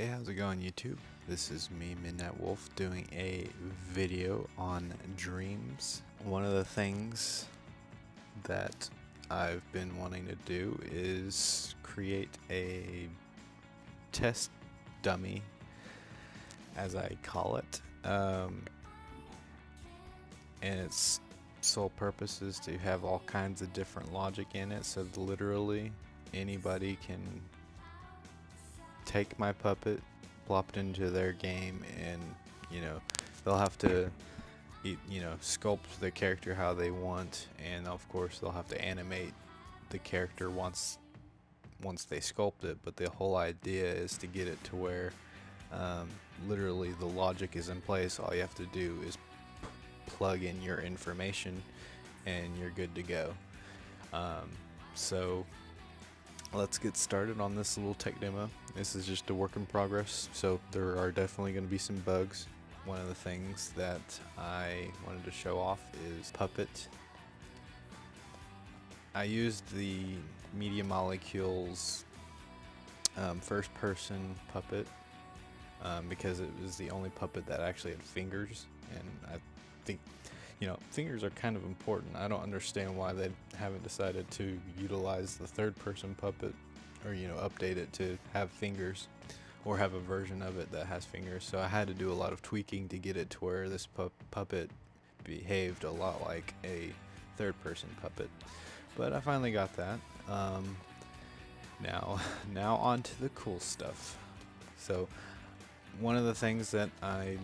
Hey, how's it going, YouTube? This is me, Midnight Wolf, doing a video on dreams. One of the things that I've been wanting to do is create a test dummy, as I call it. And its sole purpose is to have all kinds of different logic in it, so literally anybody can take my puppet, plop it into their game, and they'll have to sculpt the character how they want, and of course they'll have to animate the character once they sculpt it. But the whole idea is to get it to where literally the logic is in place. All you have to do is plug in your information and you're good to go. So let's get started on this little tech demo. This is just a work in progress, so there are definitely going to be some bugs. One of the things that I wanted to show off is Puppet. I used the Media Molecules first person Puppet because it was the only puppet that actually had fingers, and I think fingers are kind of important. I don't understand why they haven't decided to utilize the third person puppet, or update it to have fingers, or have a version of it that has fingers. So I had to do a lot of tweaking to get it to where this puppet behaved a lot like a third person puppet. But I finally got that. Now on to the cool stuff. So one of the things that I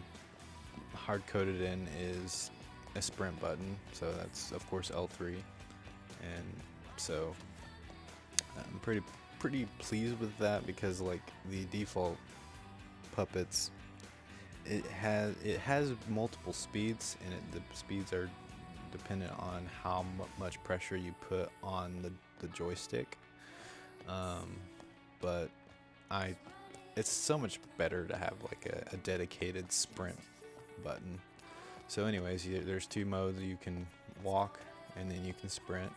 hard coded in is a sprint button, so that's of course L3, and so I'm pretty pleased with that, because like the default puppets, it has multiple speeds, and the speeds are dependent on how much pressure you put on the joystick, but it's so much better to have like a dedicated sprint button. So anyways, there's two modes. You can walk and then you can sprint.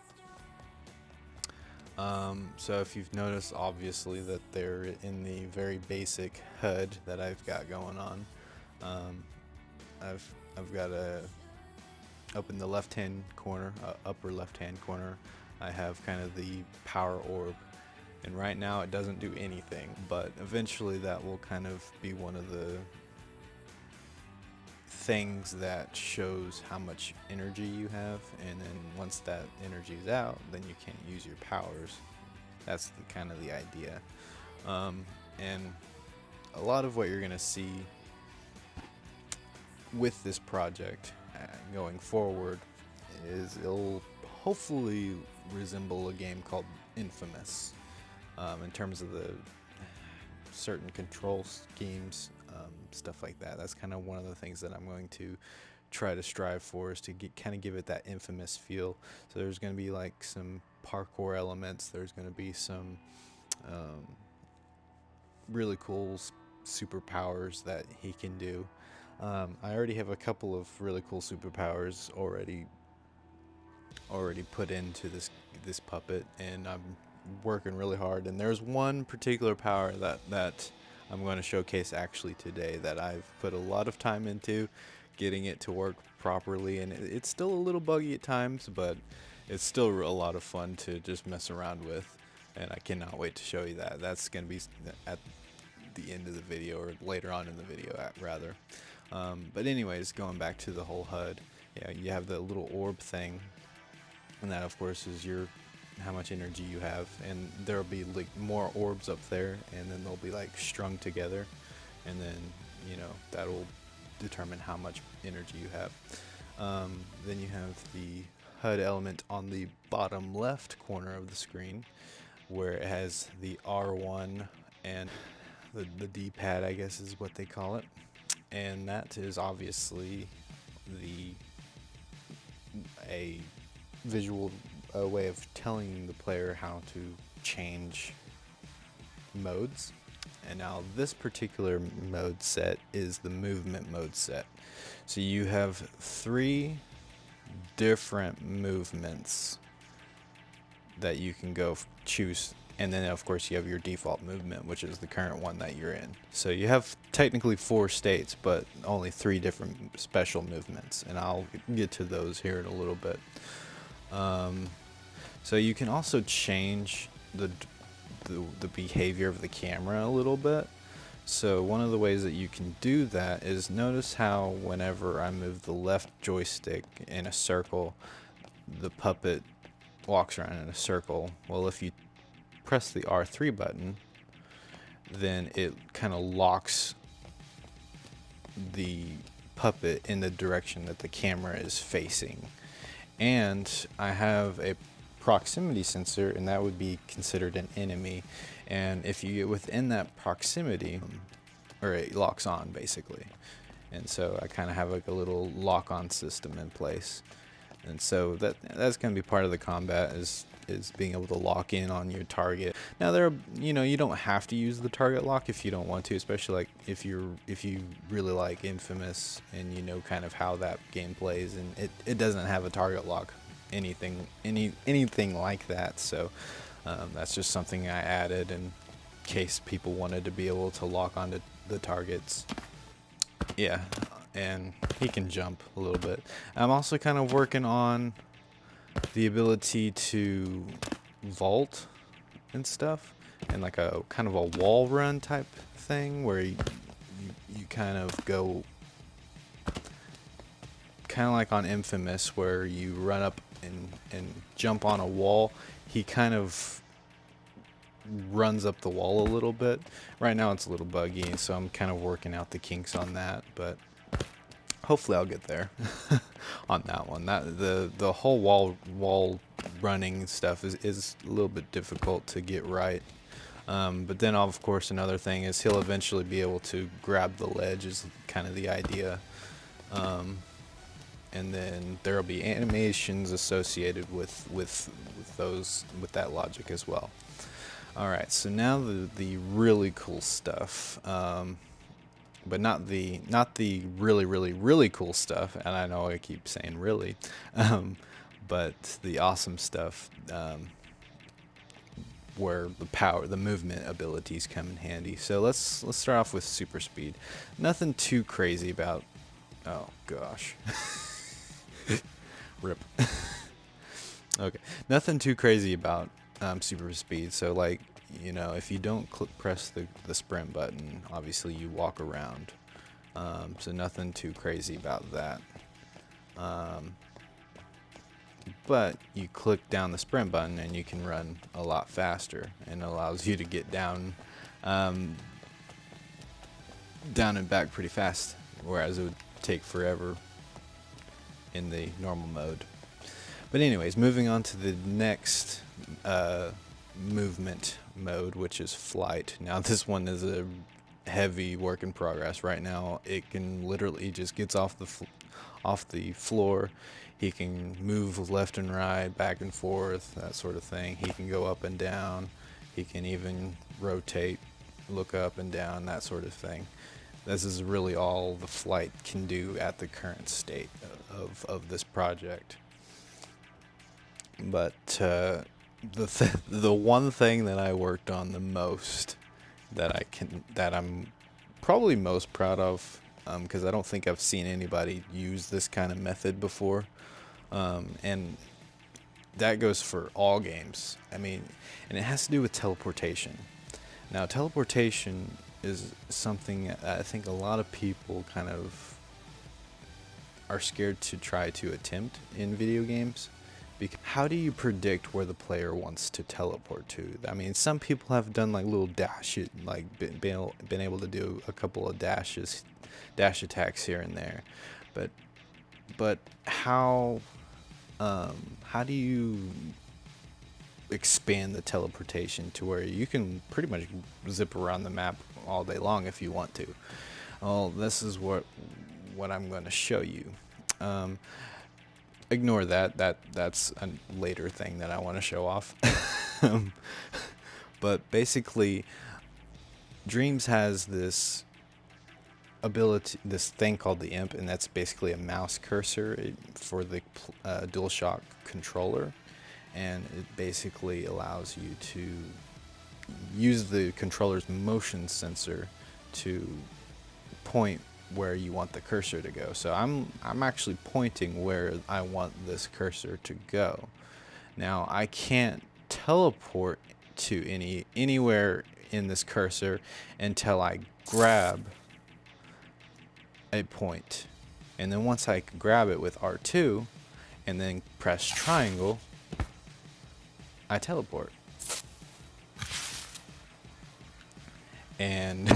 So if you've noticed, obviously, that they're in the very basic HUD that I've got going on. I've got up in the left-hand corner, upper left-hand corner, I have kind of the power orb. And right now it doesn't do anything, but eventually that will kind of be one of the things that shows how much energy you have, and then once that energy is out, then you can't use your powers. That's kind of the idea. And a lot of what you're gonna see with this project going forward is it'll hopefully resemble a game called Infamous, in terms of the certain control schemes, stuff like that. That's kind of one of the things that I'm going to try to strive for, is to kind of give it that Infamous feel. So there's going to be like some parkour elements. There's going to be some really cool superpowers that he can do. I already have a couple of really cool superpowers already put into this puppet, and I'm working really hard. And there's one particular power that I'm going to showcase actually today that I've put a lot of time into getting it to work properly, and it's still a little buggy at times, but it's still a lot of fun to just mess around with, and I cannot wait to show you that. That's going to be at the end of the video, or later on in the video rather. But anyways, going back to the whole HUD, you have the little orb thing, and that of course is how much energy you have, and there'll be like more orbs up there, and then they'll be like strung together, and then that'll determine how much energy you have. Then you have the HUD element on the bottom left corner of the screen, where it has the R1 and the D-pad, I guess is what they call it, and that is obviously a visual way of telling the player how to change modes. And now this particular mode set is the movement mode set. So you have 3 different movements that you can choose And then of course you have your default movement, which is the current one that you're in. So you have technically 4 states, but only 3 different special movements, and I'll get to those here in a little bit. So you can also change the behavior of the camera a little bit. So one of the ways that you can do that is, notice how whenever I move the left joystick in a circle, the puppet walks around in a circle. Well, if you press the R3 button, then it kind of locks the puppet in the direction that the camera is facing. And I have a proximity sensor, and that would be considered an enemy. And if you get within that proximity, or it locks on basically. And so I kind of have like a little lock-on system in place. And so that's going to be part of the combat, is being able to lock in on your target. Now you don't have to use the target lock if you don't want to, especially like if you really like Infamous and you know kind of how that game plays, and it doesn't have a target lock, anything like that. So that's just something I added in case people wanted to be able to lock onto the targets. Yeah, and he can jump a little bit. I'm also kind of working on the ability to vault and stuff, and like a kind of a wall run type thing where you kind of go kind of like on Infamous, where you run up and jump on a wall. He kind of runs up the wall a little bit. Right now it's a little buggy, so I'm kind of working out the kinks on that, but hopefully I'll get there on that one. The whole wall running stuff is a little bit difficult to get right. But then of course another thing is he'll eventually be able to grab the ledge, is kind of the idea. And then there'll be animations associated with that logic as well. Alright, so now the really cool stuff. But not the really cool stuff, and I know I keep saying really, but the awesome stuff, where the movement abilities come in handy. So let's start off with super speed. Nothing too crazy about. Oh gosh, rip. Okay, nothing too crazy about super speed. So like, if you don't press the sprint button, obviously you walk around. So nothing too crazy about that. But you click down the sprint button and you can run a lot faster, and allows you to get down and back pretty fast, whereas it would take forever in the normal mode. But anyways, moving on to the next movement mode, which is flight. Now this one is a heavy work in progress right now. It can literally just gets off the floor. He can move left and right, back and forth, that sort of thing. He can go up and down. He can even rotate, look up and down, that sort of thing. This is really all the flight can do at the current state of this project. But the one thing that I worked on the most, that I'm probably most proud of, because I don't think I've seen anybody use this kind of method before, and that goes for all games. I mean, and it has to do with teleportation. Now, teleportation is something I think a lot of people kind of are scared to try to attempt in video games. Because how do you predict where the player wants to teleport to? I mean, some people have done like little dashes, like been able to do a couple of dash attacks here and there, but how do you expand the teleportation to where you can pretty much zip around the map all day long if you want to? Well, this is what I'm going to show you. Ignore that's a later thing that I want to show off. But basically, Dreams has this ability, this thing called the Imp, and that's basically a mouse cursor for the DualShock controller, and it basically allows you to use the controller's motion sensor to point where you want the cursor to go. So I'm actually pointing where I want this cursor to go. Now I can't teleport to anywhere in this cursor until I grab a point. And then once I grab it with R2 and then press triangle, I teleport. And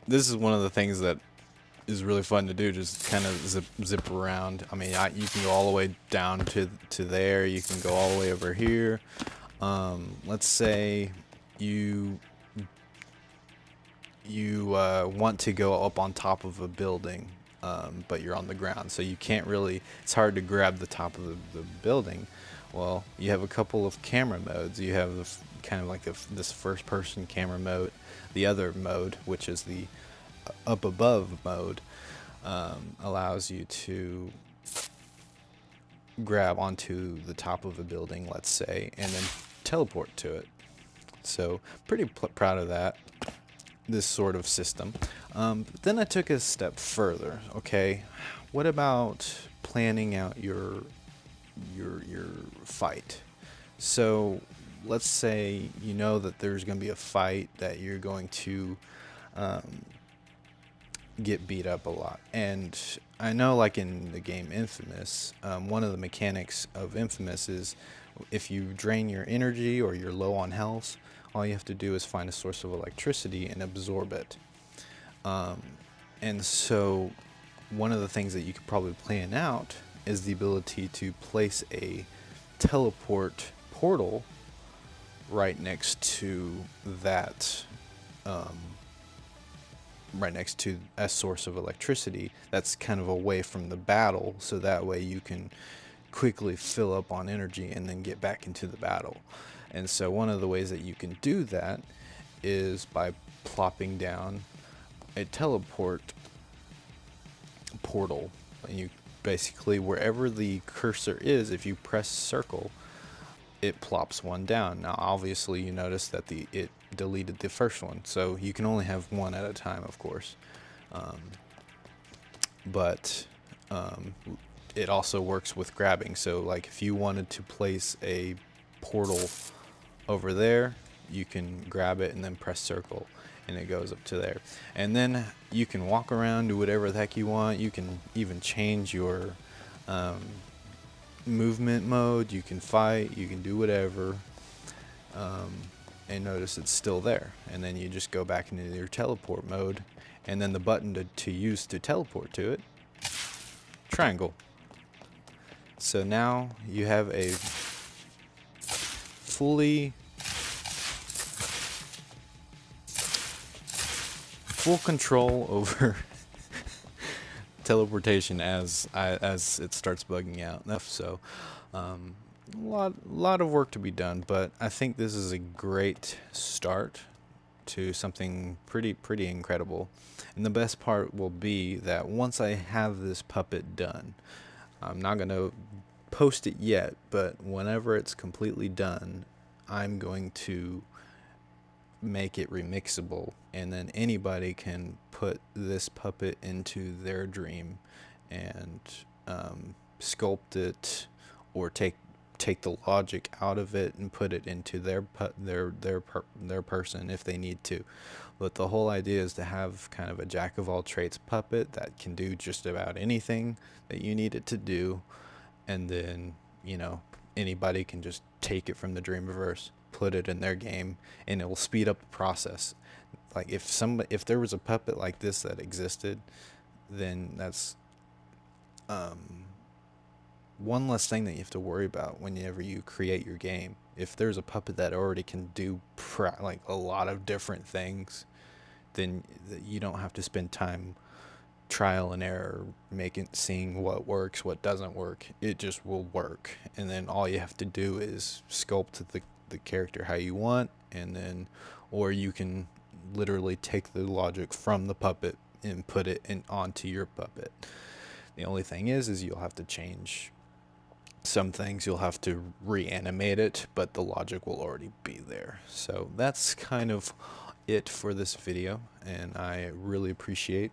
this is one of the things that is really fun to do, just kind of zip around. I mean, you can go all the way down to there. You can go all the way over here. Let's say you want to go up on top of a building, but you're on the ground, so you can't really, it's hard to grab the top of the building. Well, you have a couple of camera modes. You have the kind of like this first person camera mode, the other mode, which is the up above mode, allows you to grab onto the top of a building, let's say, and then teleport to it. So pretty proud of that, this sort of system. But then I took a step further. Okay, what about planning out your fight? So let's say you know that there's going to be a fight that you're going to get beat up a lot. And I know, like in the game Infamous, one of the mechanics of Infamous is if you drain your energy or you're low on health, all you have to do is find a source of electricity and absorb it. And so one of the things that you could probably plan out is the ability to place a teleport portal right next to that, right next to a source of electricity that's kind of away from the battle, so that way you can quickly fill up on energy and then get back into the battle. And so one of the ways that you can do that is by plopping down a teleport portal. And you basically, wherever the cursor is, if you press circle, it plops one down. Now obviously you notice that it deleted the first one, so you can only have one at a time, of course. But it also works with grabbing. So like if you wanted to place a portal over there, you can grab it and then press circle and it goes up to there. And then you can walk around, do whatever the heck you want. You can even change your movement mode. You can fight, you can do whatever, and notice it's still there. And then you just go back into your teleport mode, and then the button to use to teleport to it, triangle. So now you have a full control over teleportation as it starts bugging out. So a lot of work to be done, but I think this is a great start to something pretty incredible. And the best part will be that once I have this puppet done, I'm not going to post it yet, but whenever it's completely done, I'm going to make it remixable, and then anybody can put this puppet into their dream and sculpt it, or take the logic out of it and put it into their person if they need to. But the whole idea is to have kind of a jack of all trades puppet that can do just about anything that you need it to do, and then, you know, anybody can just take it from the Dreamverse, put it in their game, and it will speed up the process. Like if there was a puppet like this that existed, then that's one less thing that you have to worry about whenever you create your game. If there's a puppet that already can do like a lot of different things, then you don't have to spend time trial and error seeing what works, what doesn't work. It just will work, and then all you have to do is sculpt the character how you want, and then, or you can literally take the logic from the puppet and put it onto your puppet. The only thing is you'll have to change some things you'll have to reanimate it, but the logic will already be there. So that's kind of it for this video, and I really appreciate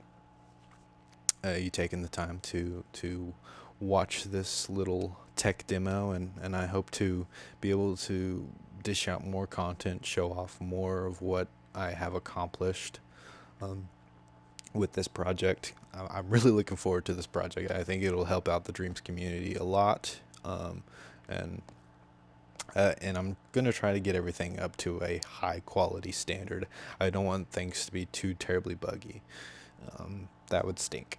you taking the time to watch this little tech demo, and I hope to be able to dish out more content, show off more of what I have accomplished with this project. I'm really looking forward to this project. I think it'll help out the Dreams community a lot, and I'm gonna try to get everything up to a high quality standard. I don't want things to be too terribly buggy. That would stink.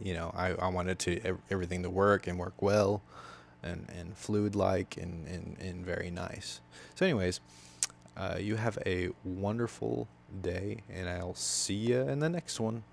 You know, I wanted to everything to work and work well, and fluid like and very nice. So anyways, you have a wonderful day, and I'll see you in the next one.